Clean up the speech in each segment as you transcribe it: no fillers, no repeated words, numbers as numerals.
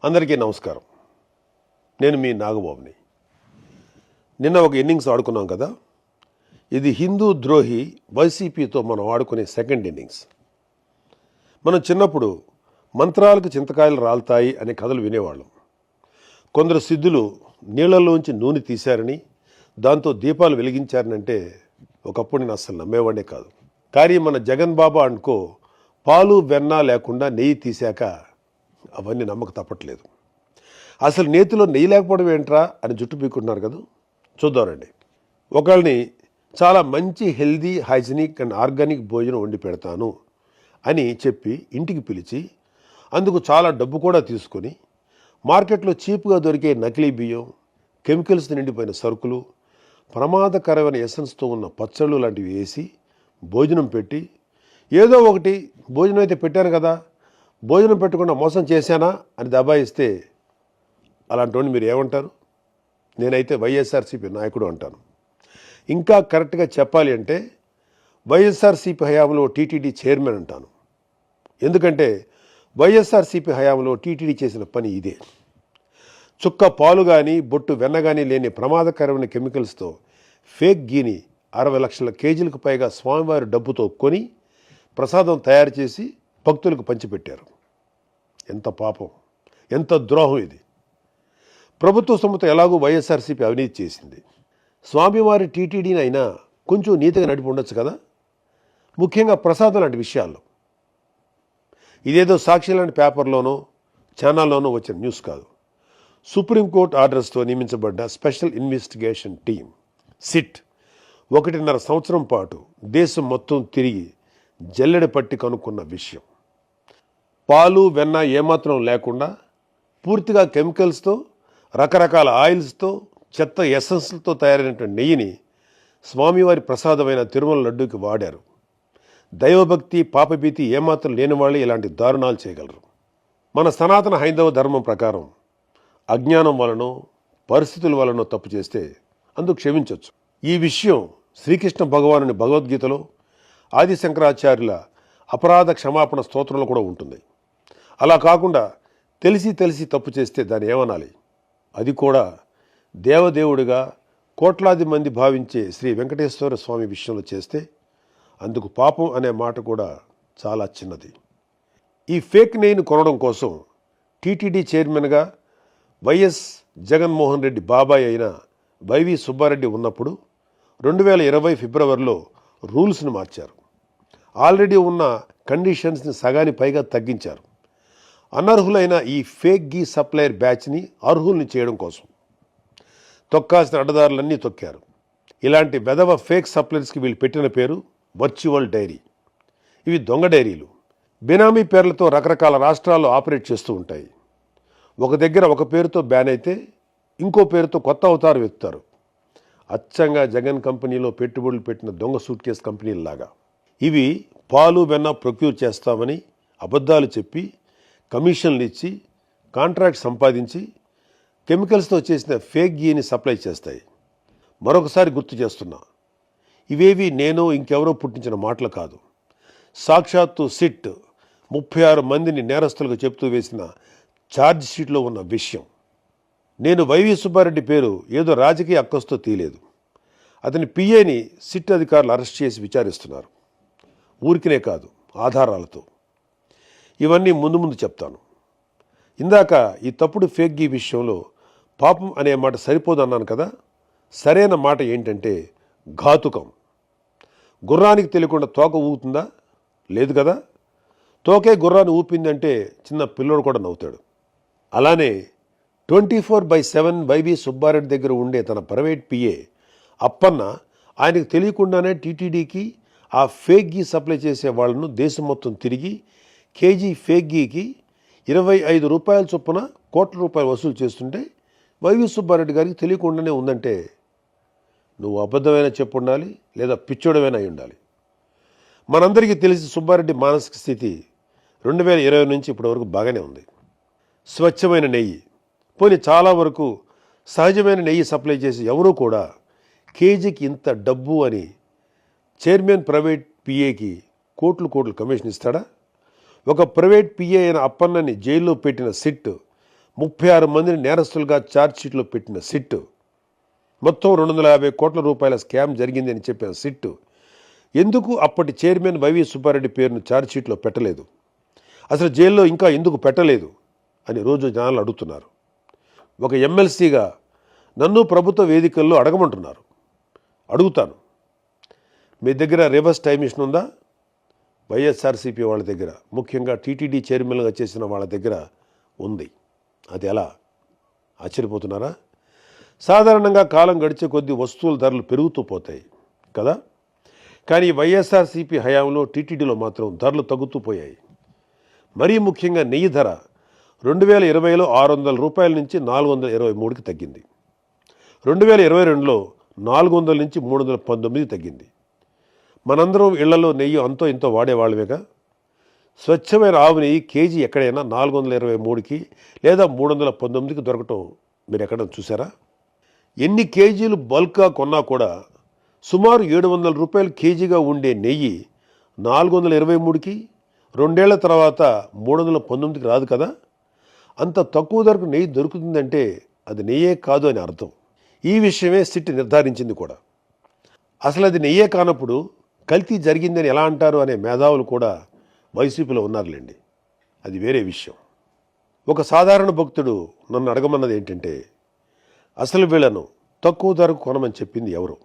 అందరికీ నమస్కారం. నేను మీ నాగబాబుని. నిన్న ఒక ఇన్నింగ్స్ ఆడుకున్నాం కదా. ఇది హిందూ ద్రోహి వైసీపీతో మనం ఆడుకునే సెకండ్ ఇన్నింగ్స్. మనం చిన్నప్పుడు మంత్రాలకు చింతకాయలు రాలుతాయి అనే కథలు వినేవాళ్ళం. కొందరు సిద్ధులు నీళ్లలోంచి నూనె తీశారని, దాంతో దీపాలు వెలిగించారనంటే ఒకప్పుడు నేను అస్సలు నమ్మేవాడే కాదు. కానీ మన జగన్ బాబా అనుకో పాలు వెన్న లేకుండా నెయ్యి తీశాక అవన్నీ నమ్మక తప్పట్లేదు. అసలు నేతిలో నెయ్యి లేకపోవడం ఏంట్రా అని జుట్టు పీక్కుంటున్నారు కదా. చూద్దామండి. ఒకళ్ళని చాలా మంచి హెల్దీ, హైజీనిక్ అండ్ ఆర్గానిక్ భోజనం వండి పెడతాను అని చెప్పి ఇంటికి పిలిచి అందుకు చాలా డబ్బు కూడా తీసుకొని మార్కెట్లో చీప్గా దొరికే నకిలీ బియ్యం, కెమికల్స్ నిండిపోయిన సరుకులు, ప్రమాదకరమైన ఎసెన్స్తో ఉన్న పచ్చళ్ళు లాంటివి వేసి భోజనం పెట్టి, ఏదో ఒకటి భోజనం అయితే పెట్టాను కదా, భోజనం పెట్టకుండా మోసం చేశానా అని దబాయిస్తే అలాంటి మీరు ఏమంటారు? నేనైతే వైఎస్ఆర్సీపీ నాయకుడు అంటాను. ఇంకా కరెక్ట్గా చెప్పాలి అంటే వైఎస్ఆర్సీపీ హయాంలో టీటీడీ చైర్మన్ అంటాను. ఎందుకంటే వైఎస్ఆర్సీపీ హయాంలో టీటీడీ చేసిన పని ఇదే. చుక్క పాలు కానీ బొట్టు వెన్న కానీ లేని ప్రమాదకరమైన కెమికల్స్తో ఫేక్ గీని 60 లక్షల కేజీలకు పైగా స్వామివారి డబ్బుతో కొని ప్రసాదం తయారు చేసి భక్తులకు పంచిపెట్టారు. ఎంత పాపం, ఎంత ద్రోహం ఇది. ప్రభుత్వ సొమ్ముతో ఎలాగూ వైఎస్ఆర్సీపీ అవినీతి చేసింది. స్వామివారి టీటీడీని అయినా కొంచెం నీతిగా నడిపి ఉండొచ్చు కదా, ముఖ్యంగా ప్రసాదం లాంటి విషయాల్లో. ఇదేదో సాక్షి లాంటి పేపర్లోనో ఛానల్లోనో వచ్చిన న్యూస్ కాదు. సుప్రీంకోర్టు ఆర్డర్స్తో నియమించబడ్డ స్పెషల్ ఇన్వెస్టిగేషన్ టీం సిట్ 1.5 సంవత్సరం పాటు దేశం మొత్తం తిరిగి జల్లెడ పట్టి కనుక్కున్న విషయం. పాలు వెన్న ఏమాత్రం లేకుండా పూర్తిగా కెమికల్స్తో, రకరకాల ఆయిల్స్తో, చెత్త ఎసెన్స్లతో తయారైనటువంటి నెయ్యిని స్వామివారి ప్రసాదమైన తిరుమల లడ్డూకి వాడారు. దైవభక్తి, పాపభీతి ఏమాత్రం లేని వాళ్ళు ఇలాంటి దారుణాలు చేయగలరు. మన సనాతన హైందవ ధర్మం ప్రకారం అజ్ఞానం వలనో పరిస్థితుల వలనో తప్పు చేస్తే అందుకు క్షమించవచ్చు. ఈ విషయం శ్రీకృష్ణ భగవానుని భగవద్గీతలో, ఆది శంకరాచార్యుల అపరాధ క్షమాపణ స్తోత్రంలో కూడా ఉంటుంది. అలా కాకుండా తెలిసి తప్పు చేస్తే దాన్ని ఏమనాలి? అది కూడా దేవదేవుడిగా కోట్లాది మంది భావించే శ్రీ వెంకటేశ్వర స్వామి విషయంలో చేస్తే అందుకు పాపం అనే మాట కూడా చాలా చిన్నది. ఈ ఫేక్ నెయ్యిని కొనడం కోసం టీటీడీ చైర్మన్గా వైఎస్ జగన్మోహన్ రెడ్డి బాబాయ్ అయిన వైవి సుబ్బారెడ్డి ఉన్నప్పుడు 2020 ఫిబ్రవరిలో రూల్స్ను మార్చారు. ఆల్రెడీ ఉన్న కండిషన్స్ని సగాని పైగా తగ్గించారు. అనర్హులైన ఈ ఫేక్ గీ సప్లయర్ బ్యాచ్ని అర్హుల్ని చేయడం కోసం తొక్కాల్సిన అడ్డదారులన్నీ తొక్కారు. ఇలాంటి వెధవ ఫేక్ సప్లయర్స్కి వీళ్ళు పెట్టిన పేరు వర్చువల్ డైరీ. ఇవి దొంగ డైరీలు. బినామీ పేర్లతో రకరకాల రాష్ట్రాల్లో ఆపరేట్ చేస్తూ ఉంటాయి. ఒక దగ్గర ఒక పేరుతో బ్యాన్ అయితే ఇంకో పేరుతో కొత్త అవతారం ఎత్తుతారు. అచ్చంగా జగన్ కంపెనీలో పెట్టుబడులు పెట్టిన దొంగ సూట్ కేసు కంపెనీల్లాగా. ఇవి పాలు వెన్న ప్రొక్యూర్ చేస్తామని అబద్ధాలు చెప్పి కమిషన్లు ఇచ్చి కాంట్రాక్ట్ సంపాదించి కెమికల్స్తో చేసిన ఫేక్ గీని సప్లై చేస్తాయి. మరొకసారి గుర్తు చేస్తున్నా, ఇవేవి నేను ఇంకెవరో పుట్టించిన మాటలు కాదు. సాక్షాత్తు సిట్ 36 మందిని నేరస్తులుగా చెప్తూ వేసిన ఛార్జ్ షీట్లో ఉన్న విషయం. నేను వైవి సుబ్బారెడ్డి పేరు ఏదో రాజకీయ అక్కస్తో తీయలేదు. అతని పిఏని సిట్ అధికారులు అరెస్ట్ చేసి విచారిస్తున్నారు. ఊరికినే కాదు, ఆధారాలతో. ఇవన్నీ ముందు చెప్తాను. ఇందాక ఈ తప్పుడు ఫేక్ గీ విషయంలో పాపం అనే మాట సరిపోదన్నాను కదా. సరైన మాట ఏంటంటే ఘాతుకం. గుర్రానికి తెలియకుండా తోక ఊపుతుందా? లేదు కదా. తోకే గుర్రాన్ని ఊపిందంటే చిన్న పిల్లోడు కూడా నవ్వుతాడు. అలానే 24/7 వైవి సుబ్బారెడ్డి దగ్గర ఉండే తన ప్రైవేట్ పిఏ అప్పన్న ఆయనకు తెలియకుండానే టీటీడీకి ఆ ఫేక్ గీ సప్లై చేసే వాళ్ళను దేశం మొత్తం తిరిగి కేజీ ఫేక్ గీకి 25 రూపాయల చొప్పున కోట్ల రూపాయలు వసూలు చేస్తుంటే వైవి సుబ్బారెడ్డి గారికి తెలియకుండానే ఉందంటే నువ్వు అబద్ధమైనా చెప్పు ఉండాలి, లేదా పిచ్చోడమైనా అయి ఉండాలి. మనందరికీ తెలిసి సుబ్బారెడ్డి మానసిక స్థితి 2020 నుంచి ఇప్పటి వరకు బాగానే ఉంది. స్వచ్ఛమైన నెయ్యి, పోనీ చాలా వరకు సహజమైన నెయ్యి సప్లై చేసి ఎవరూ కూడా కేజీకి ఇంత డబ్బు అని చైర్మన్ ప్రైవేట్ పిఏకి కోట్లు కమిషన్ ఇస్తాడా? ఒక ప్రైవేట్ పిఏ అయిన అప్పన్నని జైల్లో పెట్టిన సిట్ 36 మందిని నేరస్తులుగా ఛార్జ్షీట్లో పెట్టిన సిట్, మొత్తం 250 కోట్ల రూపాయల స్కామ్ జరిగిందని చెప్పిన సిట్ ఎందుకు అప్పటి చైర్మన్ వైవి సుబ్బారెడ్డి పేరును ఛార్జ్షీట్లో పెట్టలేదు, అసలు జైల్లో ఇంకా ఎందుకు పెట్టలేదు అని రోజు జనాలు అడుగుతున్నారు. ఒక ఎమ్మెల్సీగా నన్ను ప్రభుత్వ వేదికల్లో అడగమంటున్నారు. అడుగుతాను, మీ దగ్గర రివర్స్ టైం మిషన్ ఉందా? వైఎస్ఆర్సీపీ వాళ్ళ దగ్గర, ముఖ్యంగా టీటీడీ చైర్మన్గా చేసిన వాళ్ళ దగ్గర ఉంది. అది ఎలా? ఆశ్చర్యపోతున్నారా? సాధారణంగా కాలం గడిచే కొద్దీ వస్తువుల ధరలు పెరుగుతూ పోతాయి కదా, కానీ వైఎస్ఆర్సీపీ హయాంలో టీటీడీలో మాత్రం ధరలు తగ్గుతూ పోయాయి. మరీ ముఖ్యంగా నెయ్యి ధర 2020లో 600 రూపాయల నుంచి 423కి తగ్గింది. 2022లో 400 నుంచి 319కి తగ్గింది. మనందరం ఇళ్లలో నెయ్యి అంతో ఇంతో వాడేవాళ్ళమేగా. స్వచ్ఛమైన ఆవు నెయ్యి కేజీ ఎక్కడైనా 423కి లేదా 319కి దొరకటం మీరు ఎక్కడ చూసారా? ఎన్ని కేజీలు బల్క్గా కొన్నా కూడా సుమారు 700 రూపాయలు కేజీగా ఉండే నెయ్యి 423కి, 2 ఏళ్ల తర్వాత 319కి రాదు కదా. అంత తక్కువ ధరకు నెయ్యి దొరుకుతుందంటే అది నెయ్యే కాదు అని అర్థం. ఈ విషయమే సిట్ నిర్ధారించింది కూడా. అసలు అది నెయ్యే కానప్పుడు కల్తీ జరిగిందని ఎలా అంటారు అనే మేధావులు కూడా వైసీపీలో ఉన్నారులేండి. అది వేరే విషయం. ఒక సాధారణ భక్తుడు నన్ను అడగమన్నది ఏంటంటే, అసలు వీళ్ళను తక్కువ ధరకు కొనమని చెప్పింది ఎవరు?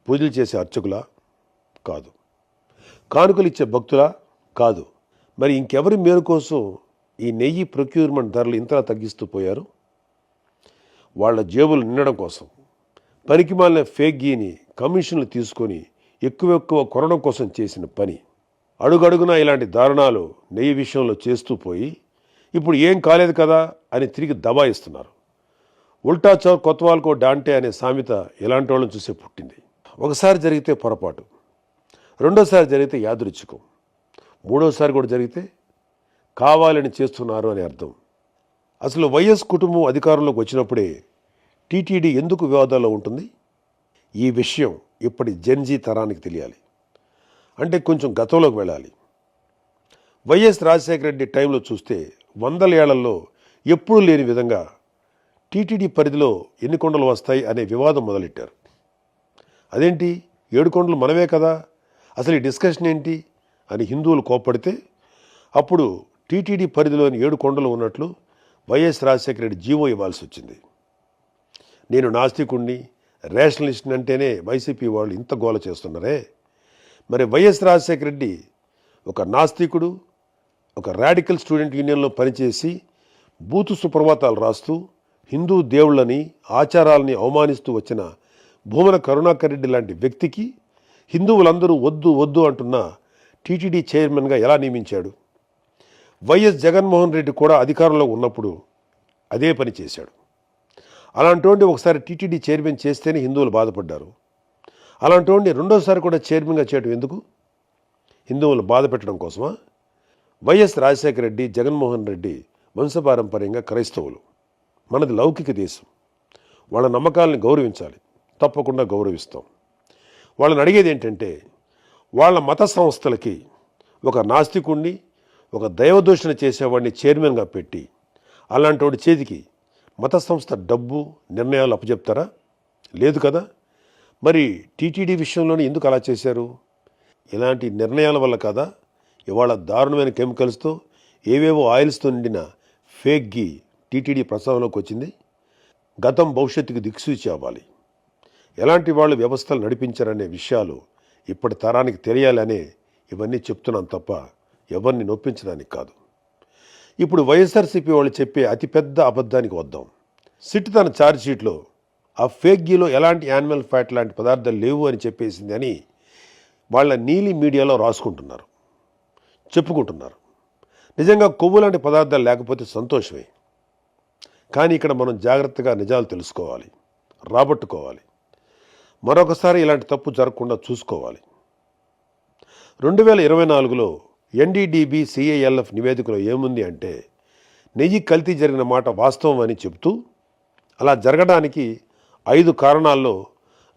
పూజలు చేసే అర్చకులా? కాదు. కానుకలు ఇచ్చే భక్తులా? కాదు. మరి ఇంకెవరి మేలు కోసం ఈ నెయ్యి ప్రొక్యూర్మెంట్ ధరలు ఇంతలా తగ్గిస్తూ పోయారు? వాళ్ళ జేబులు నిండడం కోసం, పనికిమాలిన ఫేక్ గీని కమిషన్లు తీసుకొని ఎక్కువ కొనడం కోసం చేసిన పని. అడుగడుగునా ఇలాంటి దారుణాలు నెయ్యి విషయంలో చేస్తూ పోయి ఇప్పుడు ఏం కాలేదు కదా అని తిరిగి దబాయిస్తున్నారు. ఉల్టా చౌర్ కొత్వాల్కో డాంటే అనే సామెత ఇలాంటి వాళ్ళని చూసే పుట్టింది. ఒకసారి జరిగితే పొరపాటు, రెండోసారి జరిగితే యాదృచ్ఛికం, మూడోసారి కూడా జరిగితే కావాలని చేస్తున్నారు అని అర్థం. అసలు వైఎస్ కుటుంబం అధికారంలోకి వచ్చినప్పుడే టీటీడీ ఎందుకు వివాదాల్లో ఉంటుంది? ఈ విషయం ఇప్పటి జెన్జీ తరానికి తెలియాలి. అంటే కొంచెం గతంలోకి వెళ్ళాలి. వైఎస్ రాజశేఖర రెడ్డి టైంలో చూస్తే 100 ఏళ్లలో ఎప్పుడూ లేని విధంగా టీటీడీ పరిధిలో ఎన్ని కొండలు వస్తాయి అనే వివాదం మొదలెట్టారు. అదేంటి, 7 కొండలు మనమే కదా, అసలు ఈ డిస్కషన్ ఏంటి అని హిందువులు కోప్పడితే అప్పుడు టీటీడీ పరిధిలోని 7 కొండలు ఉన్నట్లు వైఎస్ రాజశేఖర రెడ్డి జీవో ఇవ్వాల్సి వచ్చింది. నేను నాస్తికుణ్ణి, రేషనలిస్ట్ అంటేనే వైసీపీ వాళ్ళు ఇంత గోల చేస్తున్నారే. మరి వైఎస్ రాజశేఖర రెడ్డి ఒక నాస్తికుడు, ఒక రాడికల్ స్టూడెంట్ యూనియన్లో పనిచేసి బూతు సుప్రభాతాలు రాస్తూ హిందూ దేవుళ్ళని, ఆచారాలని అవమానిస్తూ వచ్చిన భూమన కరుణాకర్ రెడ్డి లాంటి వ్యక్తికి హిందువులందరూ వద్దు వద్దు అంటున్న టీటీడీ చైర్మన్గా ఎలా నియమించాడు? వైఎస్ జగన్మోహన్ రెడ్డి కూడా అధికారంలో ఉన్నప్పుడు అదే పని చేశాడు. అలాంటి ఒకసారి టీటీడీ చైర్మన్ చేస్తేనే హిందువులు బాధపడ్డారు. అలాంటి రెండోసారి కూడా చైర్మన్గా చేయడం ఎందుకు? హిందువులను బాధ పెట్టడం కోసమా? వైఎస్ రాజశేఖర రెడ్డి, జగన్మోహన్ రెడ్డి వంశపారంపర్యంగా క్రైస్తవులు. మనది లౌకిక దేశం. వాళ్ళ నమ్మకాలని గౌరవించాలి, తప్పకుండా గౌరవిస్తాం. వాళ్ళని అడిగేది ఏంటంటే, వాళ్ళ మత సంస్థలకి ఒక నాస్తికుణ్ణి, ఒక దైవదూషణ చేసేవాడిని చైర్మన్గా పెట్టి అలాంటి వాడి చేతికి మత సంస్థ డబ్బు, నిర్ణయాలు అప్పచెప్తారా? లేదు కదా. మరి టీటీడీ విషయంలోనే ఎందుకు అలా చేశారు? ఇలాంటి నిర్ణయాల వల్ల కదా ఇవాళ దారుణమైన కెమికల్స్తో, ఏవేవో ఆయిల్స్తో నిండిన ఫేక్ గీ టీటీడీ ప్రస్తావనలోకి వచ్చింది. గతం భవిష్యత్తుకు దిక్సూచి అవ్వాలి. ఎలాంటి వాళ్ళు వ్యవస్థలు నడిపించారనే విషయాలు ఇప్పటి తరానికి తెలియాలనే ఇవన్నీ చెప్తున్నాను తప్ప ఎవరిని నొప్పించడానికి కాదు. ఇప్పుడు వైఎస్ఆర్సీపీ వాళ్ళు చెప్పే అతిపెద్ద అబద్ధానికి వద్దాం. సిట్ తన ఛార్జ్షీట్లో ఆ ఫేక్ గీలో ఎలాంటి యానిమల్ ఫ్యాట్ లాంటి పదార్థాలు లేవు అని చెప్పేసింది అని వాళ్ళ నీలి మీడియాలో రాసుకుంటున్నారు, చెప్పుకుంటున్నారు. నిజంగా కొవ్వు లాంటి పదార్థాలు లేకపోతే సంతోషమే. కానీ ఇక్కడ మనం జాగ్రత్తగా నిజాలు తెలుసుకోవాలి, రాబట్టుకోవాలి. మరొకసారి ఇలాంటి తప్పు జరగకుండా చూసుకోవాలి. 2024లో ఎన్డీడీబీ సిఐఎల్ఎఫ్ నివేదికలో ఏముంది అంటే, నెయ్యి కల్తీ జరిగిన మాట వాస్తవం అని చెబుతూ అలా జరగడానికి 5 కారణాల్లో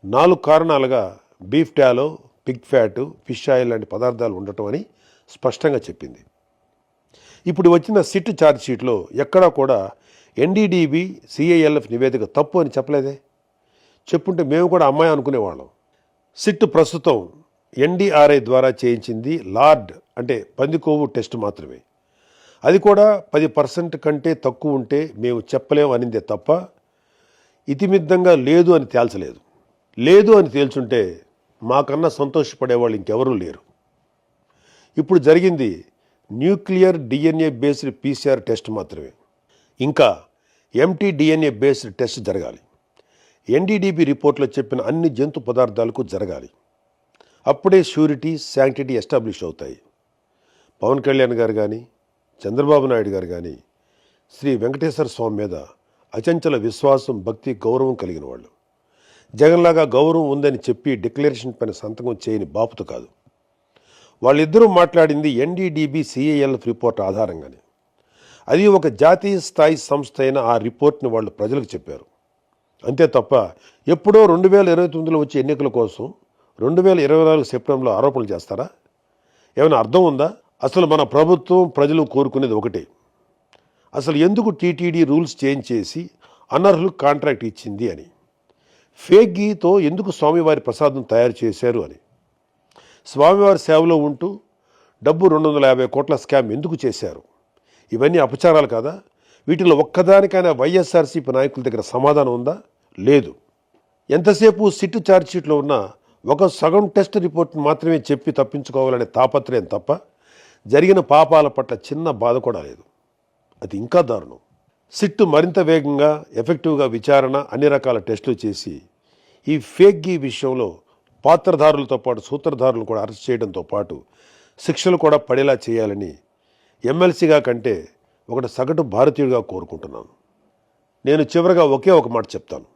4 కారణాలుగా beef tallow, pig fat, fish oil లాంటి పదార్థాలు ఉండటం అని స్పష్టంగా చెప్పింది. ఇప్పుడు వచ్చిన సిట్ ఛార్జ్ షీట్లో ఎక్కడా కూడా ఎన్డీడీబీ సిఐఎల్ఎఫ్ నివేదిక తప్పు అని చెప్పలేదే. చెప్పుంటే మేము కూడా అమ్మాయి అనుకునేవాళ్ళం. సిట్ ప్రస్తుతం ఎన్డీఆర్ఐ ద్వారా చేయించింది లార్డ్ అంటే పందికొవ్వు టెస్ట్ మాత్రమే. అది కూడా 10% కంటే తక్కువ ఉంటే మేము చెప్పలేము అనిందే తప్ప ఇతిమిద్దంగా లేదు అని తేల్చలేదు. లేదు అని తేల్చుంటే మాకన్నా సంతోషపడేవాళ్ళు ఇంకెవరూ లేరు. ఇప్పుడు జరిగింది nuclear DNA based PCR test మాత్రమే. ఇంకా ఎంటీ డిఎన్ఏ బేస్డ్ టెస్ట్ జరగాలి. ఎన్డీడీబీ రిపోర్ట్లో చెప్పిన అన్ని జంతు పదార్థాలకు జరగాలి. అప్పుడే ష్యూరిటీ శాంక్టిటీ ఎస్టాబ్లిష్ అవుతాయి. పవన్ కళ్యాణ్ గారు కానీ చంద్రబాబు నాయుడు గారు కానీ శ్రీ వెంకటేశ్వర స్వామి మీద అచంచల విశ్వాసం, భక్తి, గౌరవం కలిగిన వాళ్ళు. జగన్లాగా గౌరవం ఉందని చెప్పి డిక్లరేషన్ పైన సంతకం చేయని బాపుతు కాదు. వాళ్ళిద్దరూ మాట్లాడింది ఎన్డీడీబీ సిఐఎల్ఎఫ్ రిపోర్ట్ ఆధారంగానే. అది ఒక జాతీయ స్థాయి సంస్థ అయిన ఆ రిపోర్ట్ని వాళ్ళు ప్రజలకు చెప్పారు. అంతే తప్ప ఎప్పుడో 2029లో వచ్చే ఎన్నికల కోసం 2024 సెప్టెంబర్లో ఆరోపణలు చేస్తారా? ఏమైనా అర్థం ఉందా? అసలు మన ప్రభుత్వం, ప్రజలు కోరుకునేది ఒకటే. అసలు ఎందుకు టీటీడీ రూల్స్ చేంజ్ చేసి అనర్హులకు కాంట్రాక్ట్ ఇచ్చింది అని, ఫేక్ గీతో ఎందుకు స్వామివారి ప్రసాదం తయారు చేశారు అని, స్వామివారి సేవలో ఉంటూ డబ్బు 250 కోట్ల స్కామ్ ఎందుకు చేశారు? ఇవన్నీ అపచారాలు కాదా? వీటిలో ఒక్కదానికైనా వైఎస్ఆర్సీపీ నాయకుల దగ్గర సమాధానం ఉందా? లేదు. ఎంతసేపు సిట్ ఛార్జ్షీట్లో ఉన్న ఒక సగం టెస్ట్ రిపోర్ట్ని మాత్రమే చెప్పి తప్పించుకోవాలనే తాపత్రయం తప్ప జరిగిన పాపాల పట్ల చిన్న బాధ కూడా లేదు. అది ఇంకా దారుణం. సిట్ మరింత వేగంగా, ఎఫెక్టివ్గా విచారణ, అన్ని రకాల టెస్టులు చేసి ఈ ఫేక్ గీ విషయంలో పాత్రధారులతో పాటు సూత్రధారులను కూడా అరెస్ట్ చేయడంతో పాటు శిక్షలు కూడా పడేలా చేయాలని ఎమ్మెల్సీగా కంటే ఒకటి సగటు భారతీయుడిగా కోరుకుంటున్నాను. నేను చివరగా ఒకే ఒక మాట చెప్తాను.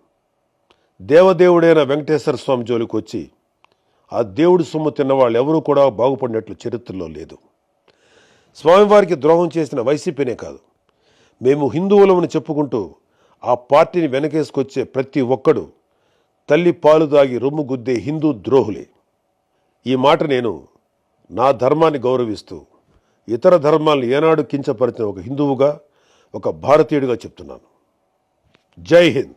దేవదేవుడైన వెంకటేశ్వర స్వామి జోలికి వచ్చి ఆ దేవుడి సొమ్ము తిన్న వాళ్ళు ఎవరూ కూడా బాగుపడినట్లు చరిత్రలో లేదు. స్వామివారికి ద్రోహం చేసిన వైసీపీనే కాదు, మేము హిందువులమని చెప్పుకుంటూ ఆ పార్టీని వెనకేసుకొచ్చే ప్రతి ఒక్కడు తల్లి పాలు దాగి రొమ్ము గుద్దే హిందూ ద్రోహులే. ఈ మాట నేను నా ధర్మాన్ని గౌరవిస్తూ ఇతర ధర్మాలను ఏనాడు కించపరిచిన ఒక హిందువుగా, ఒక భారతీయుడిగా చెప్తున్నాను. జై హింద్.